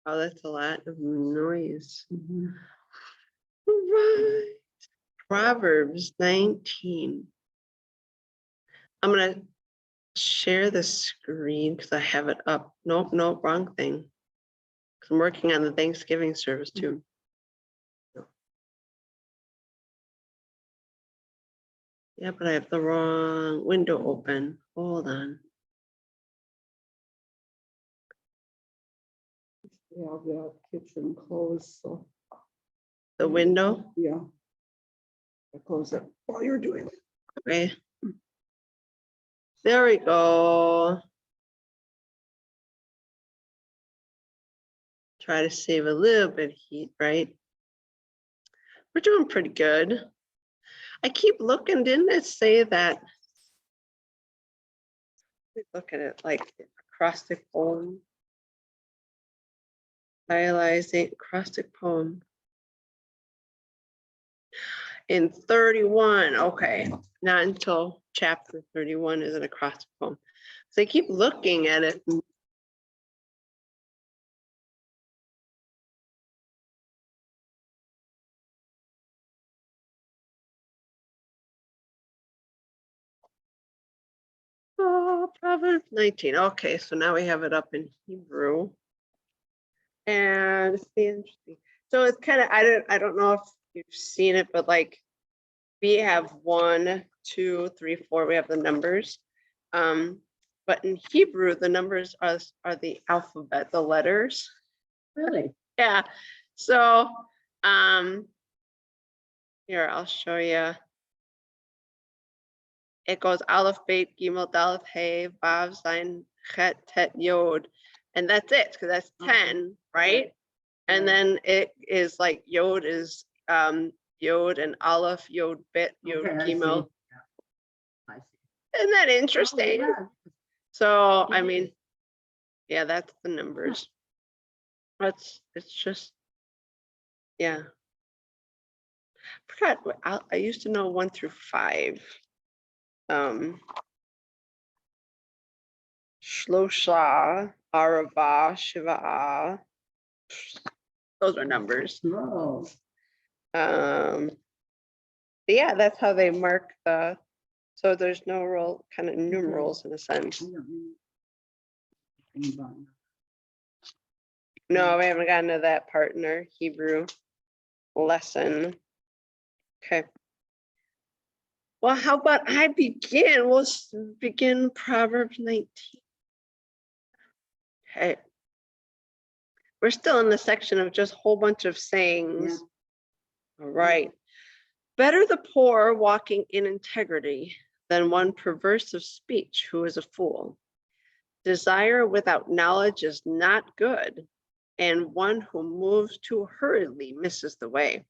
Oh, that's a lot of noise. Mhm. All right. Proverbs 19. I'm going to share the screen because I have it up. Nope, wrong thing. 'Cause I'm working on the Thanksgiving service too. Yeah, but I have the wrong window open. Hold on. Yeah, the kitchen closed, so, The window. yeah. I closed it while you're doing it. Okay. There we go. Try to save a little bit of heat, right? We're doing pretty good. I keep looking, didn't it say that? Look at it like acrostic poem. Stylizing acrostic poem. In 31, okay. Not until chapter 31 is an acrostic poem. So I keep looking at it. Oh, Proverbs 19. Okay, so now we have it up in Hebrew. And it's interesting. So it's kind of, I don't know if you've seen it, but like we have 1, 2, 3, 4, we have the numbers. But in Hebrew, the numbers are the alphabet, the letters. Really? Yeah. So here, I'll show you. It goes Aleph, Bet, Gimel, Daleth, Hey, Vav, Zayin, Chet, Tet, Yod. And that's it, because that's 10, right? And then it is like Yod is Yod and Aleph, Yod, Bet, Yod, Okay, I Gimel. see. I see. Isn't that interesting? Oh, yeah. So, It I is. mean, yeah, that's the numbers. It's just, yeah. I forgot, I used to know 1 through 5. Shlosha, Arava, Shiva. Those are numbers. Oh, But yeah, that's how they mark the, so there's no real kind of numerals in a sense. I don't know anything about it. No, we haven't gotten to that part in our Hebrew lesson. Okay. Well, how about I begin? We'll begin Proverbs 19. Okay. We're still in the section of just a whole bunch of sayings. All right. Better the poor walking in integrity than one perverse of speech who is a fool. Desire without knowledge is not good, and one who moves too hurriedly misses the way.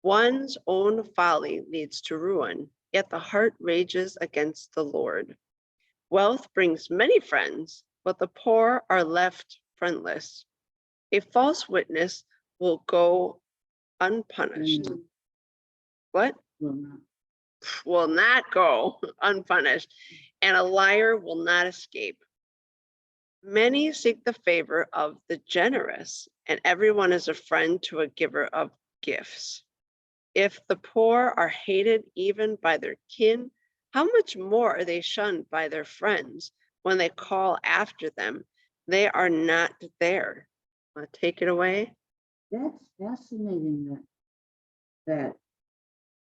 One's own folly leads to ruin, yet the heart rages against the Lord. Wealth brings many friends, but the poor are left friendless. A false witness will go unpunished. What? Will not go unpunished, and a liar will not escape. Many seek the favor of the generous, and everyone is a friend to a giver of gifts. If the poor are hated even by their kin, how much more are they shunned by their friends? When they call after them, they are not there. Want to take it away? That's fascinating that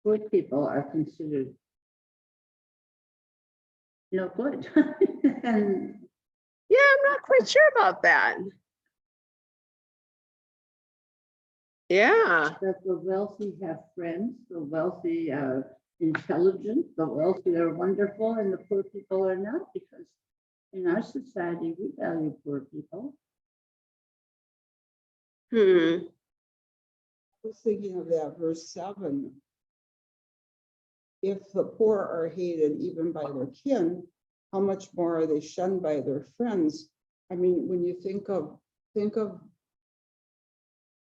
poor people are considered no good. And Yeah, I'm not quite sure about that. Yeah. that the wealthy have friends, the wealthy are intelligent, the wealthy are wonderful, and the poor people are not, because in our society, we value poor people. Hmm. I was thinking of that verse 7. If the poor are hated even by their kin, how much more are they shunned by their friends? I mean, when you think of,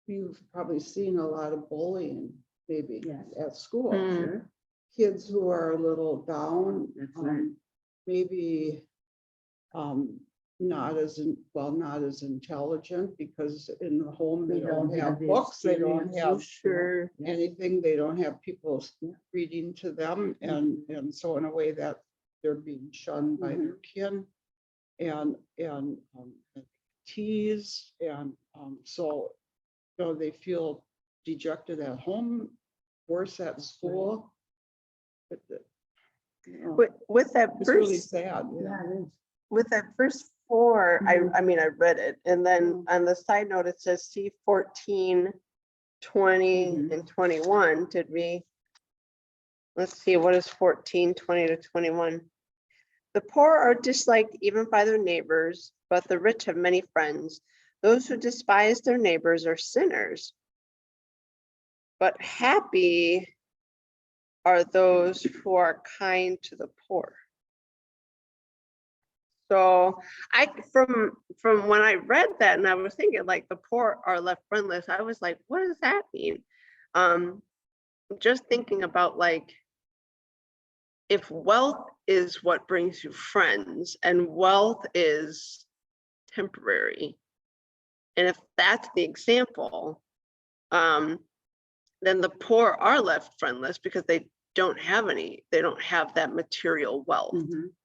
you've probably seen a lot of bullying, maybe Yes. at school. Hmm. Sure. Kids who are a little down, That's right. maybe not as, not as intelligent, because in the home, they They don't don't have have the books, they don't have experiences. Sure. anything, they don't have people reading to them, and so in a way that they're being shunned by their kin and teased, and so, you know, they feel dejected at home, worse at school. But you know, With that it's really first, sad. Yeah, it is. with that first four, I mean, I read it, and then Mhm. on the side note, it says C 14, 20, Mhm. and 21. Did we? Let's see, what is 14, 20 to 21? The poor are disliked even by their neighbors, but the rich have many friends. Those who despise their neighbors are sinners. But happy are those who are kind to the poor. So from when I read that, and I was thinking like the poor are left friendless, I was like, what does that mean? Just thinking about like, if wealth is what brings you friends and wealth is temporary, and if that's the example, then the poor are left friendless because they don't have that material wealth. Mhm.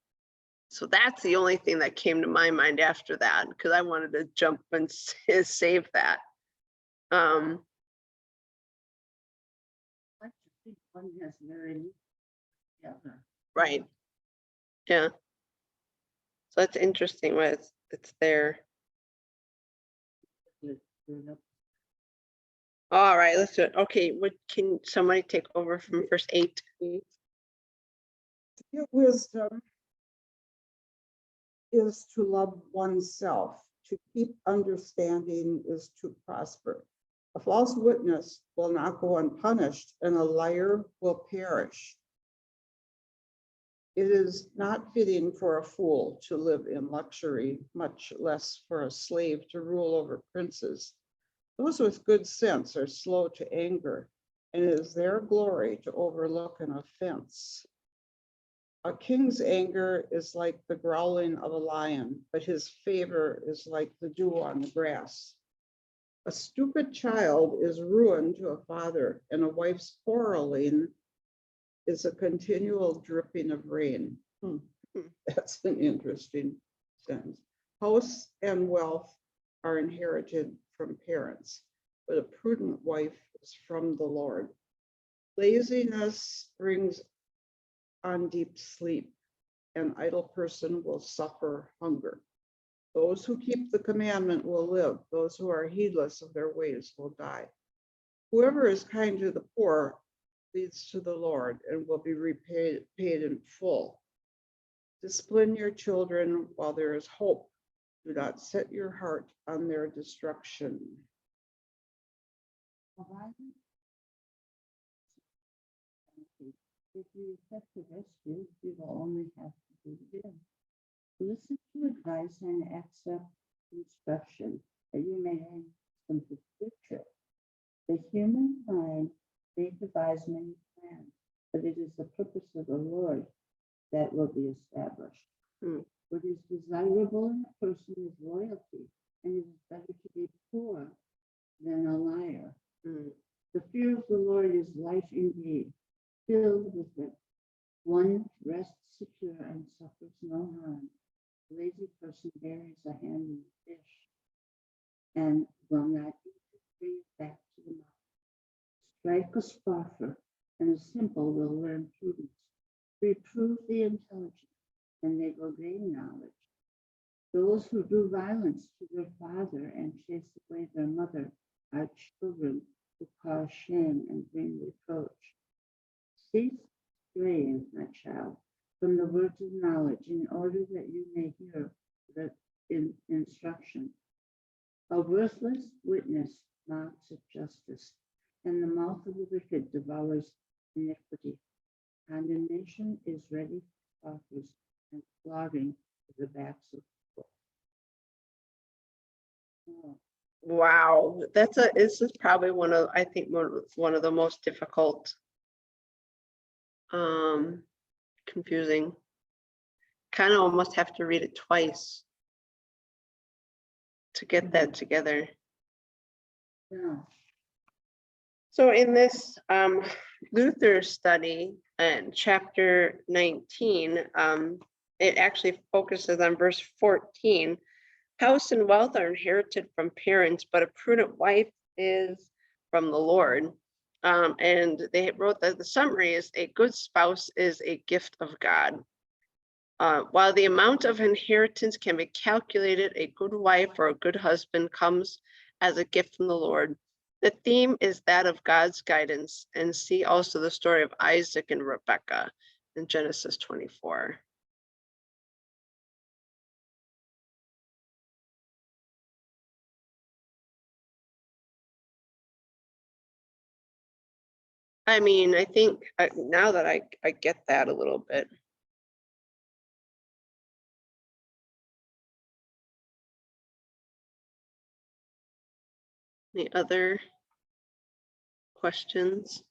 So that's the only thing that came to my mind after that, because I wanted to jump and save that. I like to think one has very little together. Right. Yeah. So it's interesting when it's there. All right, let's do it. Okay, can somebody take over from verse 8? To get wisdom is to love oneself. To keep understanding is to prosper. A false witness will not go unpunished, and a liar will perish. It is not fitting for a fool to live in luxury, much less for a slave to rule over princes. Those with good sense are slow to anger, and it is their glory to overlook an offense. A king's anger is like the growling of a lion, but his favor is like the dew on the grass. A stupid child is ruin to a father, and a wife's quarreling is a continual dripping of rain. That's an interesting sentence. House and wealth are inherited from parents, but a prudent wife is from the Lord. Laziness brings on deep sleep. An idle person will suffer hunger. Those who keep the commandment will live. Those who are heedless of their ways will die. Whoever is kind to the poor leads to the Lord and will be paid in full. Discipline your children while there is hope. Do not set your heart on their destruction. If you accept the rescue, you will only have to do it again. Listen to advice and accept instruction that you may have some future. The human mind may devise many plans, but it is the purpose of the Lord that will be established. What is desirable in a person is loyalty, and it is better to be poor than a liar. The fear of the Lord is life indeed, filled with it. One rests secure and suffers no harm. A lazy person buries a hand in the fish and will not bring it back to the mouth. Strike a scoffer, and a simple will learn prudence. Reprove the intelligent, and they will gain knowledge. Those who do violence to their father and chase away their mother are children who cause shame and bring reproach. Cease straying, my child, from the words of knowledge, in order that you may hear the instruction. A worthless witness mocks at justice, and the mouth of the wicked devours iniquity. Condemnation is ready for scoffers, and flogging to the backs of people. Oh, Wow, this is probably I think one of the most difficult, confusing. Kind of almost have to read it twice to get that together. Yeah. So in this Luther study and chapter 19, it actually focuses on verse 14. House and wealth are inherited from parents, but a prudent wife is from the Lord. And they wrote that the summary is a good spouse is a gift of God. While the amount of inheritance can be calculated, a good wife or a good husband comes as a gift from the Lord. The theme is that of God's guidance, and see also the story of Isaac and Rebekah in Genesis 24. I mean, I think now that I get that a little bit. Any other questions?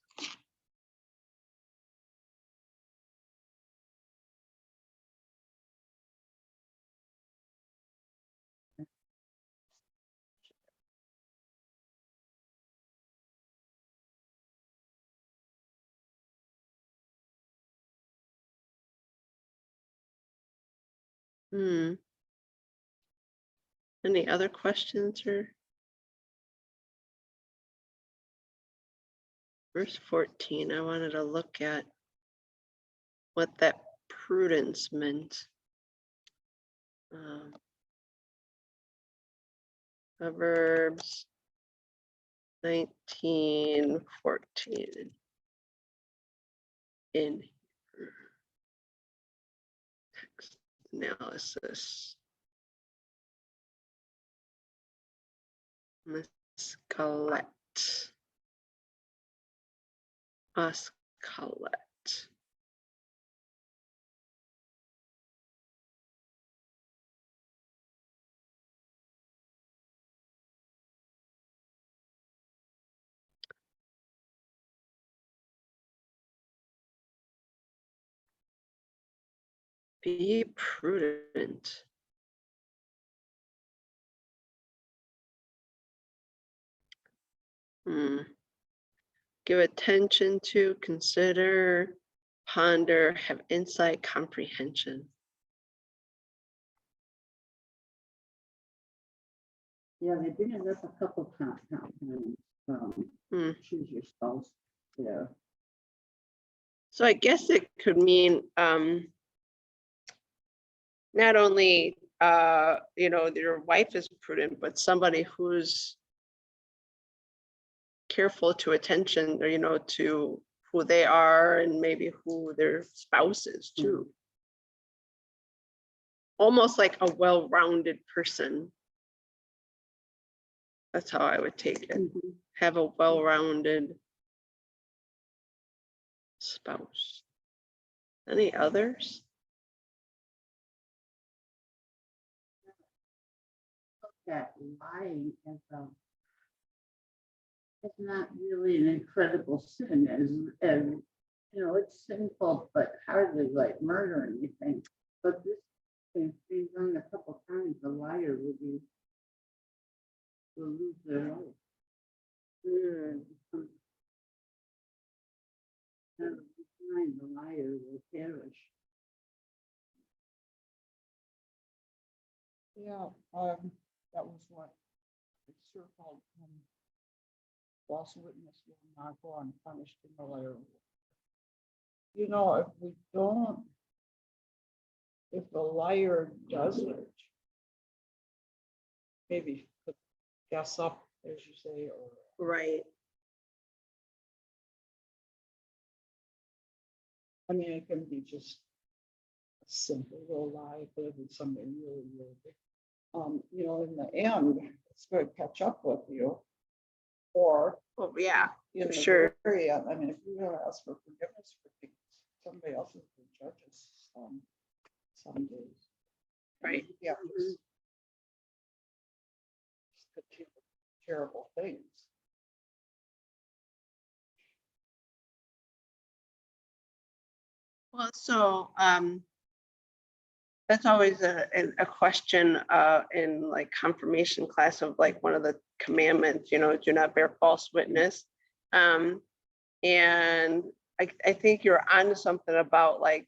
Any other questions or? Verse 14, I wanted to look at what that prudence meant. Proverbs 19:14 in text analysis. Miss Colette. Us Colette. Be prudent. Give attention to, consider, ponder, have insight, comprehension. Yeah, they bring it up a couple times. Choose your spouse there. So I guess it could mean not only your wife is prudent, but somebody who's careful to attention, or to who they are and maybe who their spouse is too. Almost like a well-rounded person. That's how I would take it. Have a well-rounded spouse. Any others? That lying is not really an incredible sin, as it's sinful, but hardly like murder or anything. But this thing being done a couple times, the liar will lose their life. The liar will perish. Yeah, that was what the circle false witness will not go unpunished in the layer. If the liar doesn't, maybe guess up, as you say, or Right. I mean, it can be just a simple little lie, it could be something really, really big. In the end, it's going to catch up with you. Or, Oh yeah, in for the sure. very end, I mean, if you're going to ask for forgiveness for things, somebody else is the judges some days. Right. Yeah. Just terrible things. Well, so That's always a question in like confirmation class of like one of the commandments, do not bear false witness. And I think you're onto something about like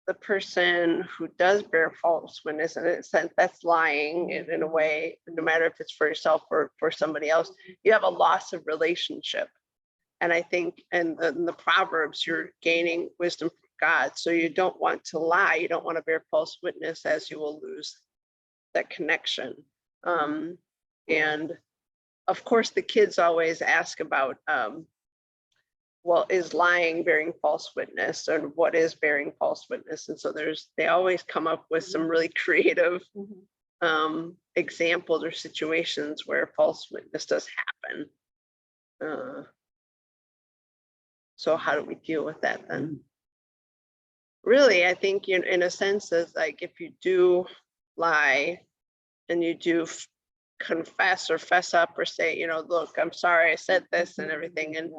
the person who does bear false witness, and it's that's lying in a way, no matter if it's for yourself or for somebody else, you have a loss of relationship. And I think in the Proverbs, you're gaining wisdom from God. So you don't want to lie. You don't want to bear false witness, as you will lose that connection. And of course, the kids always ask about, well, is lying bearing false witness, or what is bearing false witness? And so they always come up with some really creative examples or situations where false witness does happen. So how do we deal with that then? Really, I think in a sense is like, if you do lie and you do confess or fess up or say, look, I'm sorry I said this and everything. And,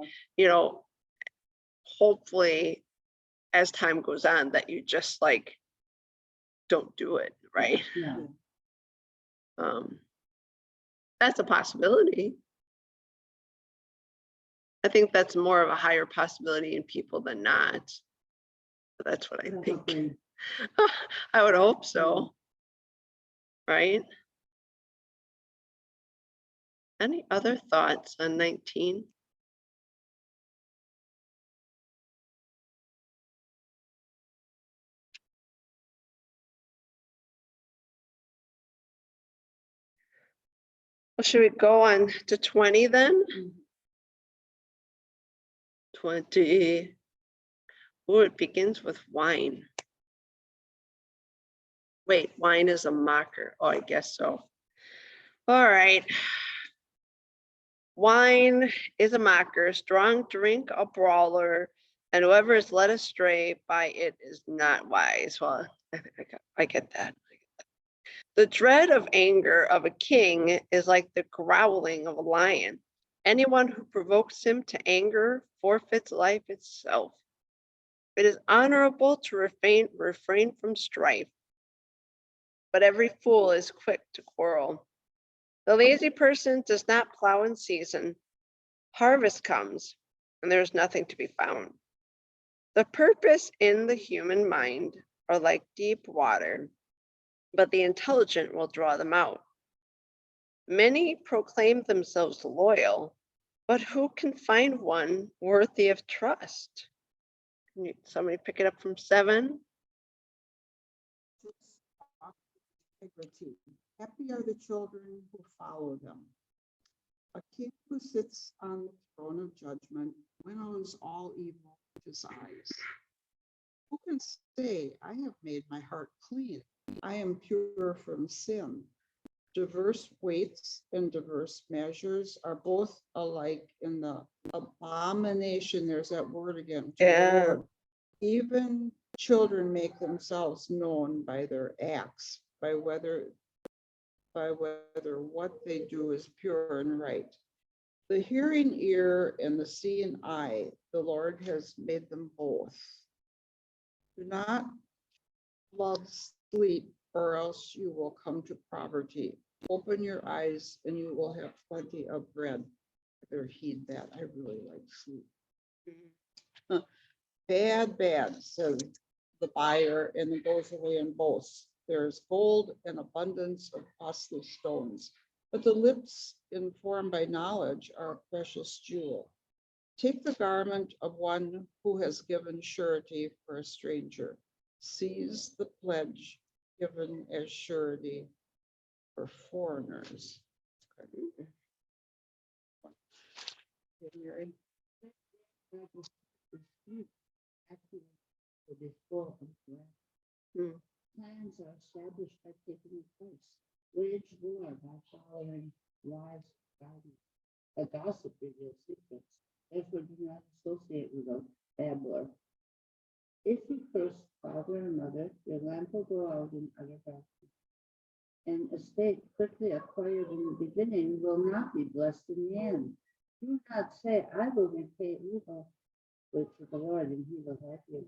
hopefully as time goes on that you just like, don't do it, right? Yeah. That's a possibility. I think that's more of a higher possibility in people than not. But that's what I think. I would hope so. Right? Any other thoughts on 19? Well, should we go on to 20 then? 20. Oh, it begins with wine. Wait, wine is a mocker. Oh, I guess so. All right. Wine is a mocker, strong drink a brawler, and whoever is led astray by it is not wise. Well, I get that. The dread of anger of a king is like the growling of a lion. Anyone who provokes him to anger forfeits life itself. It is honorable to refrain from strife, but every fool is quick to quarrel. The lazy person does not plow in season. Harvest comes, and there is nothing to be found. The purpose in the human mind are like deep water, but the intelligent will draw them out. Many proclaim themselves loyal, but who can find one worthy of trust? Can somebody pick it up from 7? Integrity. Happy are the children who follow them. A king who sits on the throne of judgment winnows all evil with his eyes. Who can say, I have made my heart clean? I am pure from sin. Diverse weights and diverse measures are both alike in the abomination. There's that word again. To the Lord. Even children make themselves known by their acts, by whether what they do is pure and right. The hearing ear and the seeing eye, the Lord has made them both. Do not love sleep, or else you will come to poverty. Open your eyes and you will have plenty of bread. I better heed that. I really like sleep. Bad, says the buyer, and it goes away and boasts. There's gold and abundance of costly stones, but the lips informed by knowledge are a precious jewel. Take the garment of one who has given surety for a stranger. Seize the pledge given as surety for foreigners. Mary? Plans are established by taking place. Wage war by following wise guidance. A gossip reveals secrets. Therefore, do not associate with a babbler. If you curse father and mother, your lamp will go out in utter darkness. An estate quickly acquired in the beginning will not be blessed in the end. Do not say, I will repay evil. Wait for the Lord, and he will help you.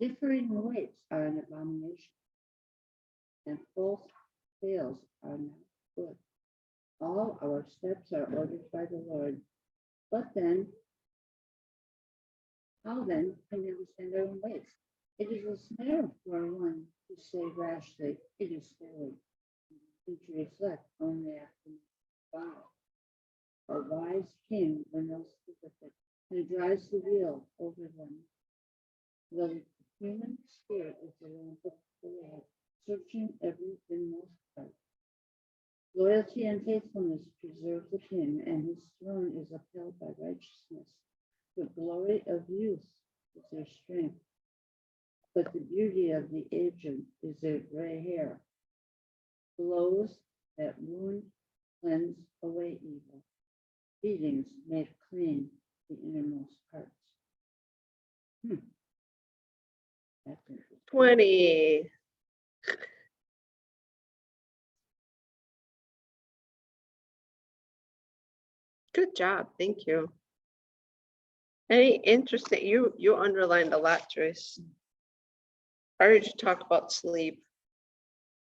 Differing weights are an abomination, and false scales are not good. All our steps are ordered by the Lord. But then, how then can we understand our own ways? It is a snare for one to say rashly, it is holy, and to reflect only after God. A wise king knows the wicked and drives the wheel over them. The human spirit is the lamp of the Lord, searching every inmost part. Loyalty and faithfulness preserve the king, and his throne is upheld by righteousness. The glory of youth is their strength, but the beauty of the aged is their gray hair. Blows that wound cleanse away evil. Beatings make clean the innermost parts. That's interesting. 20. Good job. Thank you. Any interesting, you underlined a lot, Joyce. I heard you talk about sleep.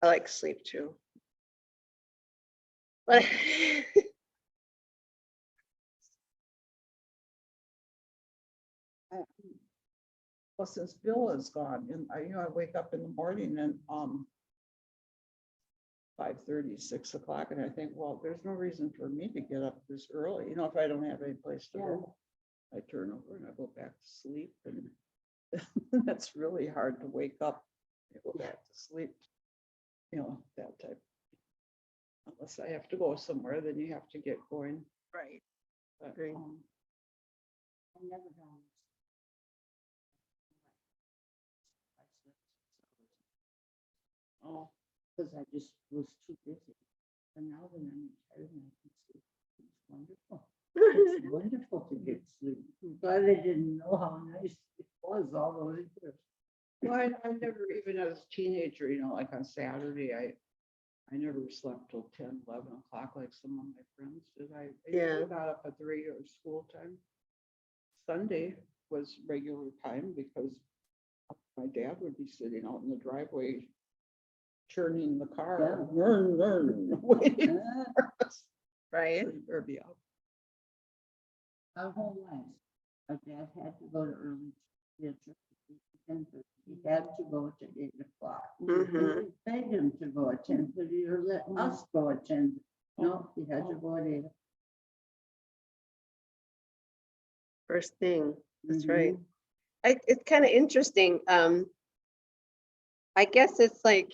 I like sleep too. But Well, since Bill is gone, and I wake up in the morning and 5:30, 6 o'clock, and I think, well, there's no reason for me to get up this early, if I don't have any place to go. I turn over and I go back to sleep, and that's really hard to wake up and go back to sleep. That type. Unless I have to go somewhere, then you have to get going. right. But, Agree. I never done. Oh, Because I just was too busy. And now that I'm retired and I can sleep, it's wonderful. It's wonderful to get sleep. I'm glad I didn't know how nice it was all those years. well, I never, even as a teenager, like on Saturday, I never slept till 10, 11 o'clock like some of my friends did. I Yeah. got up at the regular school time. Sunday was regular time because my dad would be sitting out in the driveway churning the car, waiting for us. Right. So you better be up. Our whole lives, our dad had to go to early theater. He had to go to 8 o'clock. Mhm. And we begged him to go at 10:30 or let us go at 10. No, he had to go at 8. First thing. That's Mhm. right. It's kind of interesting. I guess it's like,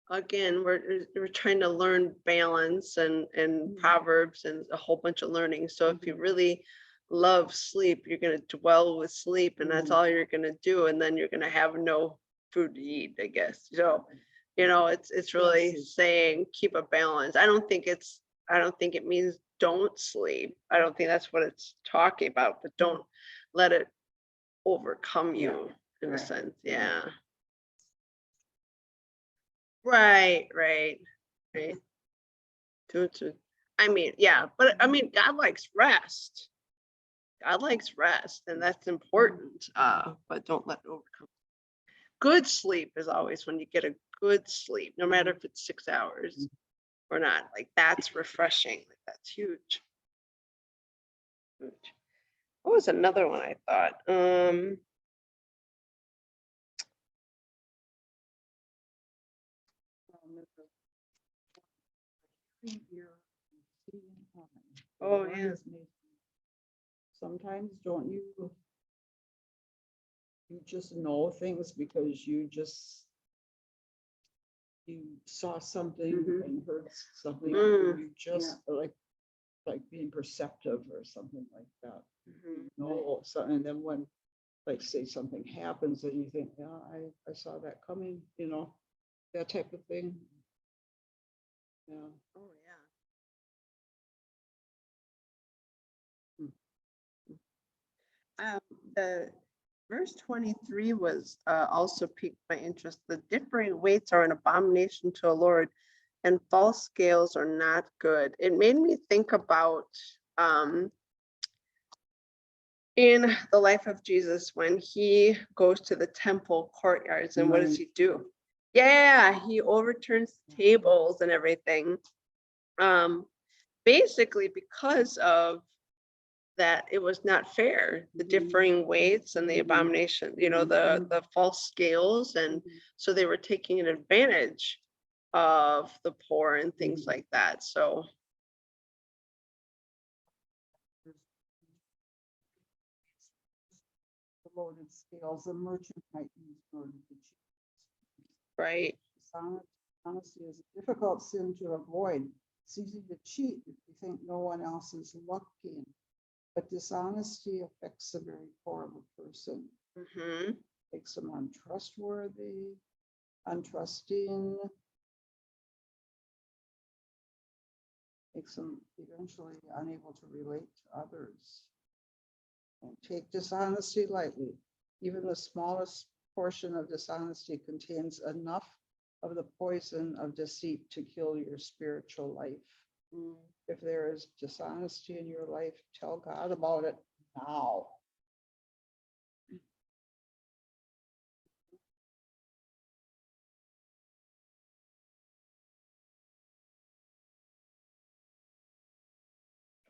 again, we're trying to learn balance and Proverbs and a whole bunch of learning. So if you really love sleep, you're going to dwell with sleep, and that's all you're going to do, and then you're going to have no food to eat, I guess. So it's really saying keep a balance. I don't think it means don't sleep. I don't think that's what it's talking about, but don't let it overcome you in a Correct. sense. Yeah. Right. I mean, yeah, but I mean, God likes rest. God likes rest, and that's important. But don't let it overcome. Good sleep is always when you get a good sleep, no matter if it's 6 hours or not. Like that's refreshing. Like, that's huge. Huge. What was another one I thought? Oh, yeah. Sometimes don't you just know things because you saw something and heard something, and you just like being perceptive or something like that. No, something, and then when, like, say something happens and you think, yeah, I saw that coming, that type of thing. Yeah. Oh, yeah. The verse 23 was also piqued my interest. The differing weights are an abomination to the Lord, and false scales are not good. It made me think about in the life of Jesus when he goes to the temple courtyards and what does Right. he do? Yeah, he overturns tables and everything. Basically because of that it was not fair, the differing weights and the abomination, the false scales, and so they were taking an advantage of the poor and things like that. So The loaded scales, the merchant might use loaded to cheat. right. Honesty is a difficult sin to avoid. It's easy to cheat if you think no one else is looking. But dishonesty affects a very poor of a person, Mm-hmm. makes them untrustworthy, untrusting, makes them eventually unable to relate to others. Don't take dishonesty lightly. Even the smallest portion of dishonesty contains enough of the poison of deceit to kill your spiritual life. If there is dishonesty in your life, tell God about it now.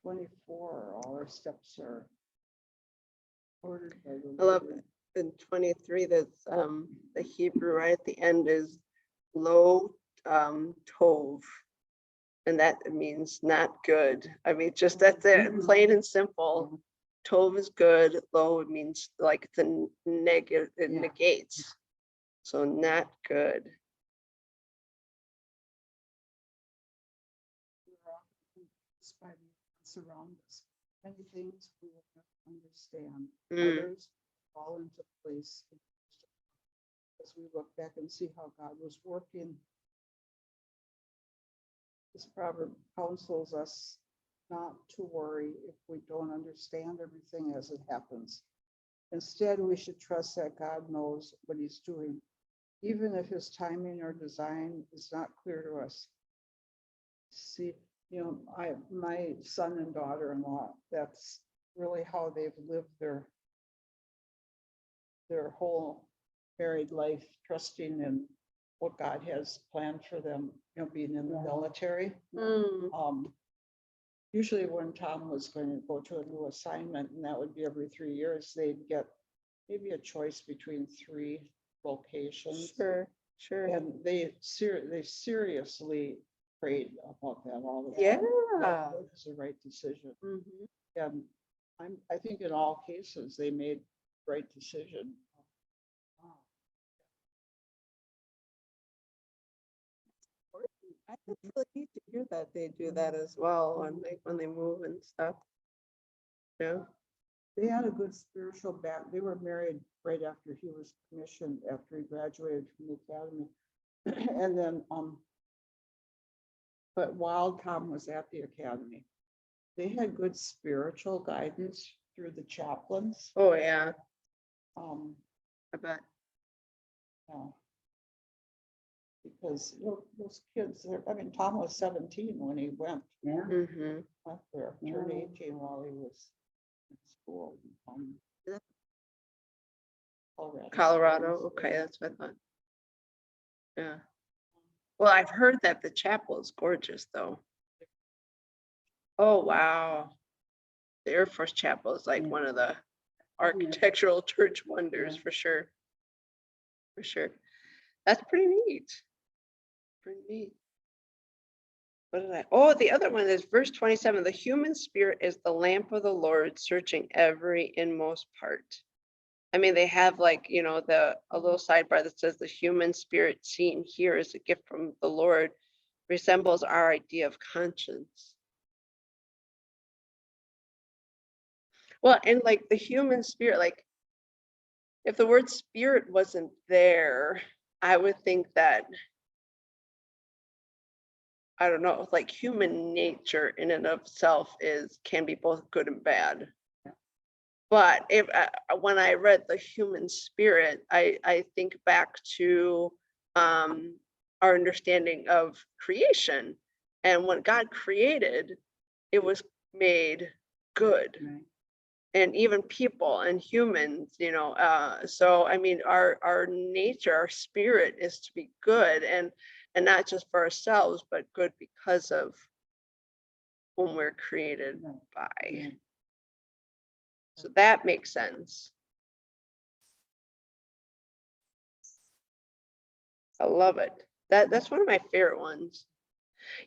"24, all our steps are ordered by the I love Lord." it. In 23, that's the Hebrew right at the end is lo tov. And that means not good. I mean, just that's it, plain and simple. Tov is good, lo means like the negative, it Yeah. negates. So not good. We're often confused by the events around us. Many things we will not understand. Others fall into place as we look back and see how God was working. This proverb counsels us not to worry if we don't understand everything as it happens. Instead, we should trust that God knows what he's doing, even if his timing or design is not clear to us. See, my son and daughter-in-law, that's really how they've lived their whole married life, trusting in what God has planned for them, being in the military. Usually when Tom was going to go to a new assignment, and that would be every 3 years, they'd get maybe a choice between 3 locations. Sure. And they seriously prayed about that all the Yeah. time. It was the right decision. And I think in all cases, they made the right decision. I think it's really neat to hear that they do that as well when they move and stuff. Yeah. They had a good spiritual back. They were married right after he was commissioned, after he graduated from the academy. And then, but while Tom was at the academy, they had good spiritual guidance through the chaplains. Oh yeah, I bet. Yeah. Because those kids, Tom was 17 when he went there, turned 18 while he was in school. Colorado. Okay, that's what I thought. Yeah. Well, I've heard that the chapel is gorgeous though. Oh, wow. The Air Force Chapel is like one of the architectural church wonders for sure. For sure. That's pretty neat. Pretty neat. What did oh, the other one is verse 27. The human spirit is the lamp of the Lord, searching every inmost part. I mean, they have like, a little sidebar that says the human spirit seen here is a gift from the Lord, resembles our idea of conscience. Well, and like the human spirit, like if the word spirit wasn't there, I would think that, I don't know, like human nature in and of itself can be both good and bad. But when I read the human spirit, I think back to our understanding of creation. And when God created, it was made good. and even people and humans, so I mean, our nature, our spirit is to be good, and not just for ourselves, but good because of whom we're created Right. by. Yeah. So that makes sense. I love it. That's one of my favorite ones.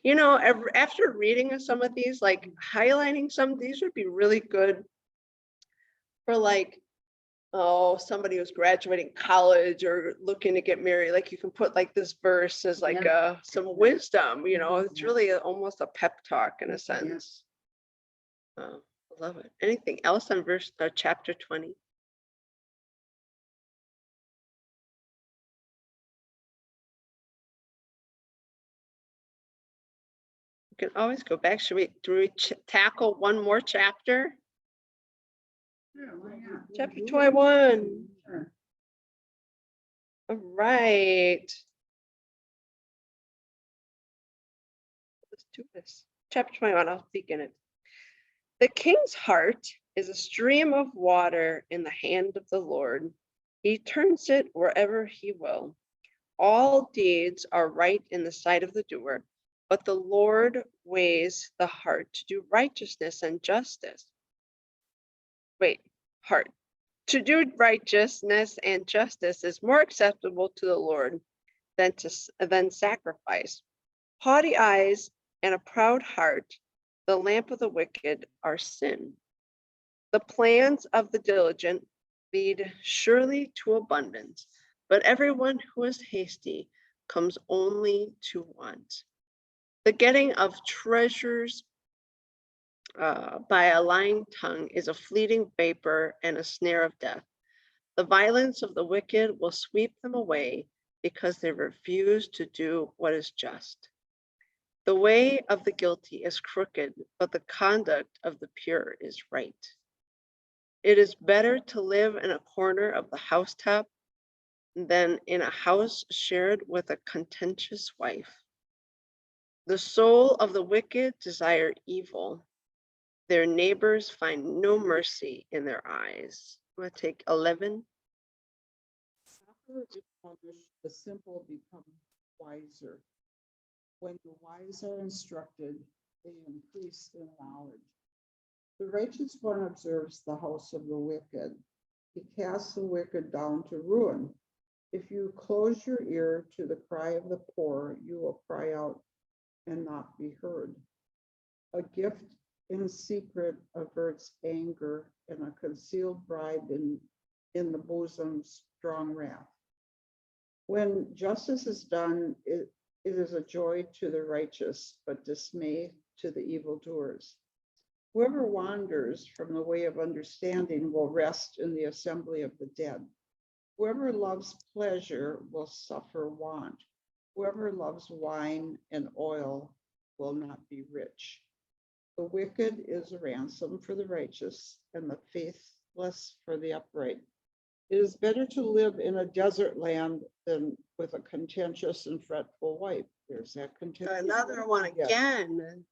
After reading some of these, like highlighting some of these would be really good for like, oh, somebody who's graduating college or looking to get married. Like you can put like this verse as like some wisdom, it's Yeah. really almost a pep talk in a sense. I love it. Anything else on chapter 20? You can always go back. Do we tackle one more chapter? Sure, why not? Chapter 21. Sure. All right. Let's do this. Chapter 21, I'll begin it. The king's heart is a stream of water in the hand of the Lord. He turns it wherever he will. All deeds are right in the sight of the doer, but the Lord weighs the heart to do righteousness and justice. Heart. To do righteousness and justice is more acceptable to the Lord than sacrifice. Haughty eyes and a proud heart, the lamp of the wicked, are sin. The plans of the diligent lead surely to abundance, but everyone who is hasty comes only to want. The getting of treasures by a lying tongue is a fleeting vapor and a snare of death. The violence of the wicked will sweep them away because they refuse to do what is just. The way of the guilty is crooked, but the conduct of the pure is right. It is better to live in a corner of the housetop than in a house shared with a contentious wife. The soul of the wicked desire evil. Their neighbors find no mercy in their eyes. I'm going to take 11. Suffer is punished, the simple become wiser. When the wise are instructed, they increase in knowledge. The righteous one observes the house of the wicked. He casts the wicked down to ruin. If you close your ear to the cry of the poor, you will cry out and not be heard. A gift in secret averts anger, and a concealed bribe in the bosom strong wrath. When justice is done, it is a joy to the righteous, but dismay to the evildoers. Whoever wanders from the way of understanding will rest in the assembly of the dead. Whoever loves pleasure will suffer want. Whoever loves wine and oil will not be rich. The wicked is a ransom for the righteous, and the faithless for the upright. It is better to live in a desert land than with a contentious and fretful wife. There's that contentious. Another one Yes. again.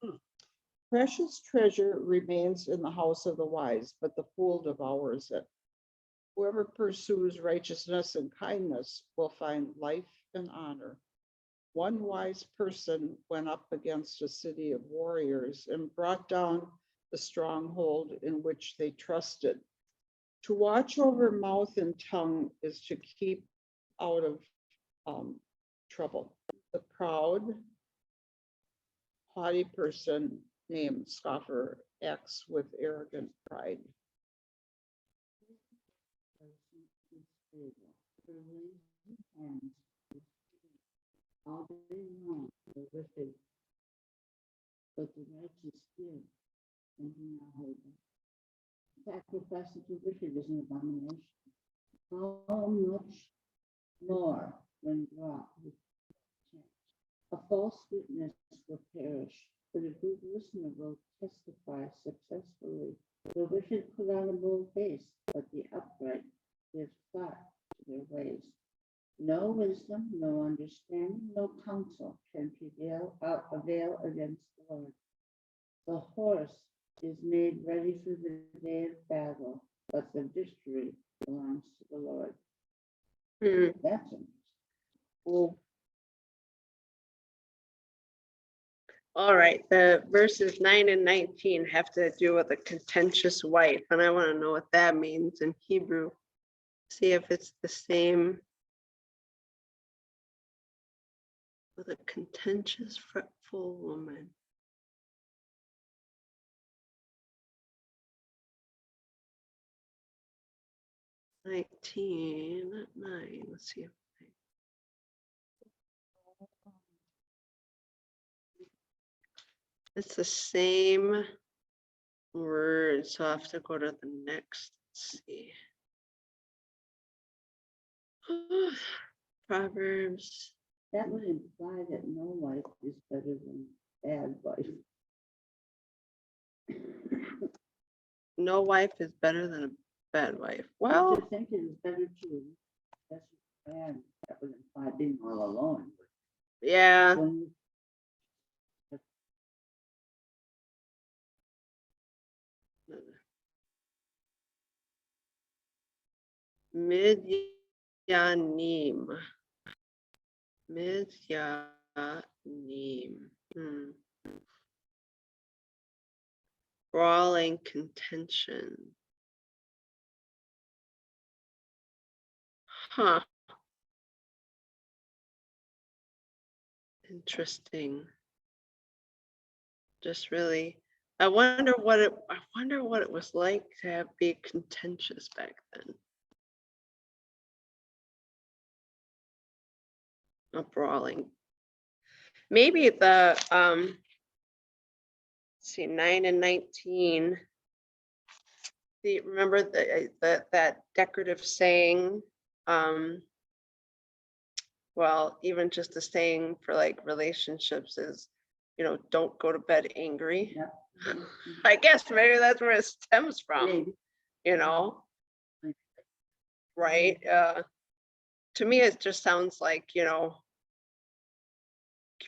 Precious treasure remains in the house of the wise, but the fool devours it. Whoever pursues righteousness and kindness will find life and honor. One wise person went up against a city of warriors and brought down the stronghold in which they trusted. To watch over mouth and tongue is to keep out of trouble. The proud, haughty person named scoffer acts with arrogant pride. All day long, the wicked, but the righteous give and do not hold them. Sacrifice to the wicked is an abomination. How much more when brought with chance? A false witness will perish, but a good listener will testify successfully. The wicked put on a bold face, but the upright give thought to their ways. No wisdom, no understanding, no counsel can avail against the Lord. The horse is made ready for the day of battle, but the victory belongs to the Lord. Hmm. That's interesting. Well, all right, the verses 9 and 19 have to do with a contentious wife, and I want to know what that means in Hebrew. See if it's the same. With a contentious, fretful woman. Nineteen, not 9. Let's see. It's the same word, so I have to go to the next. Let's see. Proverbs. That would imply that no wife is better than bad wife. No wife is better than a bad wife. I Well, just think it is better to, that's bad, that would imply being all alone. yeah. When Midyanim. Midyanim. Brawling contention. Huh. Interesting. Just really, I wonder what it was like to be contentious back then. A brawling. Maybe the let's see, 9 and 19. Remember that decorative saying? Well, even just the saying for like relationships is, don't go to bed angry. Yeah. I guess maybe that's where it stems from, Maybe. right? To me, it just sounds like,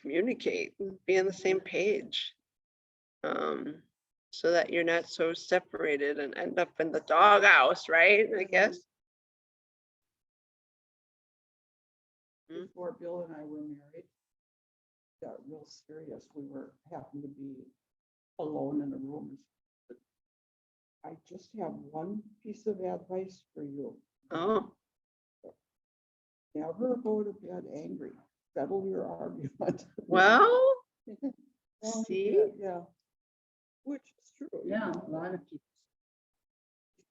communicate, be on the same page. So that you're not so separated and end up in the doghouse, right? I guess. Before Bill and I were married, got real serious. We happened to be alone in a room. I just have one piece of advice for you. Oh, Never go to bed angry. Settle your argument. well, Well, see? Yeah. Which is true. Yeah, a lot of people.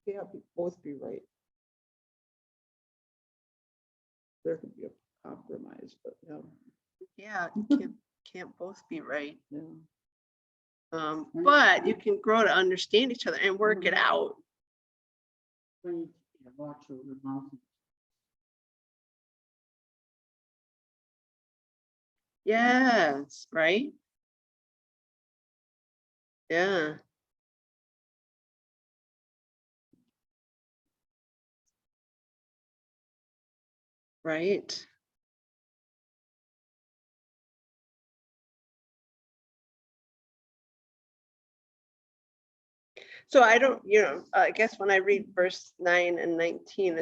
You can't both be right. There could be a compromise, but Yeah, you can't both be right. yeah. But you can grow to understand each other and work it out. When you watch over the mountain. Yes, right? Yeah. Right. So I don't, I guess when I read verse 9 and 19,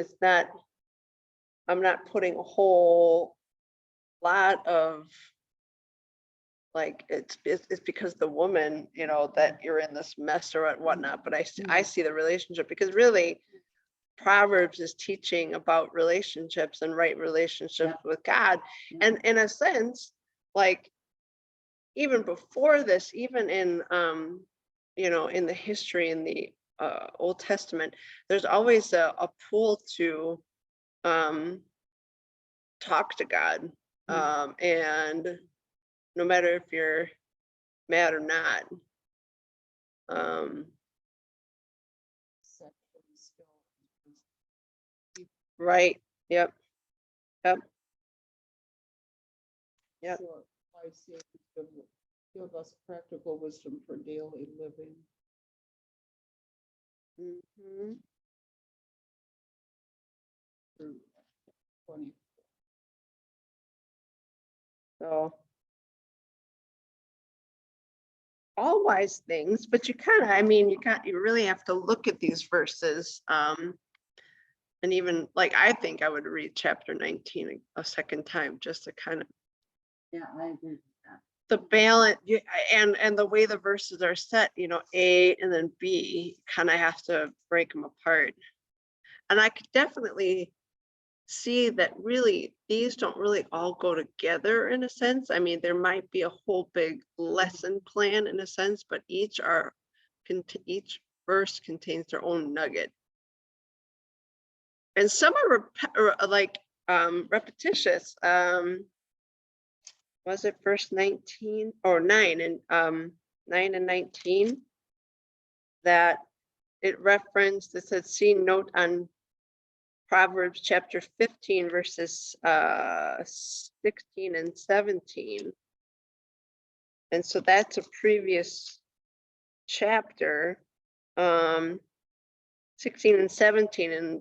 I'm not putting a whole lot of like, it's because the woman, that you're in this mess or whatnot, but I see the relationship, because really Proverbs is teaching about relationships and right relationships with God. And in a sense, like, even before this, even in in the history in the Old Testament, there's always a pull to talk to God, and no matter if you're mad or not. Right. Yep. Yep. Yep. So I say give us practical wisdom for daily living. Mhm. Through 20. So all wise things, but you kind of, I mean, you really have to look at these verses. And even like, I think I would read chapter 19 a second time just to kind of Yeah, I agree with that. the balance and the way the verses are set, you know, A and then B, kind of have to break them apart. And I could definitely see that really these don't really all go together in a sense. I mean, there might be a whole big lesson plan in a sense, but each verse contains their own nugget. And some are repetitious. Was it verse 19 or 9 and 9 and 19 that it referenced? It said, see note on Proverbs chapter 15 verses 16 and 17. And so that's a previous chapter. 16 and 17 in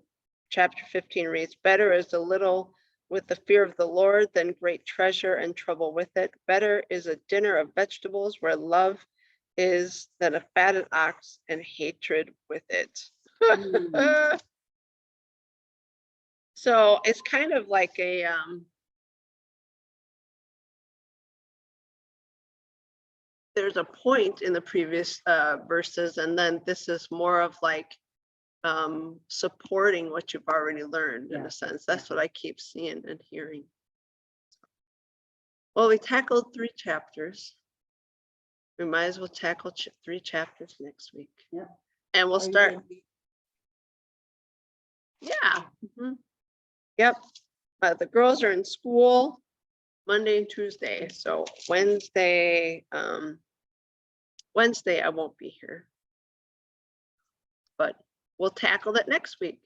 chapter 15 reads, better is a little with the fear of the Lord than great treasure and trouble with it. Better is a dinner of vegetables where love is than a fatted ox and hatred with it. So it's kind of like a there's a point in the previous verses, and then this is more of like supporting what you've already learned in a sense. That's what I keep seeing and hearing. Well, we tackled 3 chapters. We might as well tackle 3 chapters next week. Yeah. And we'll Are you start. gonna be- Yeah. Mhm. Yep. The girls are in school Monday and Tuesday. So Wednesday I won't be here. But we'll tackle that next week.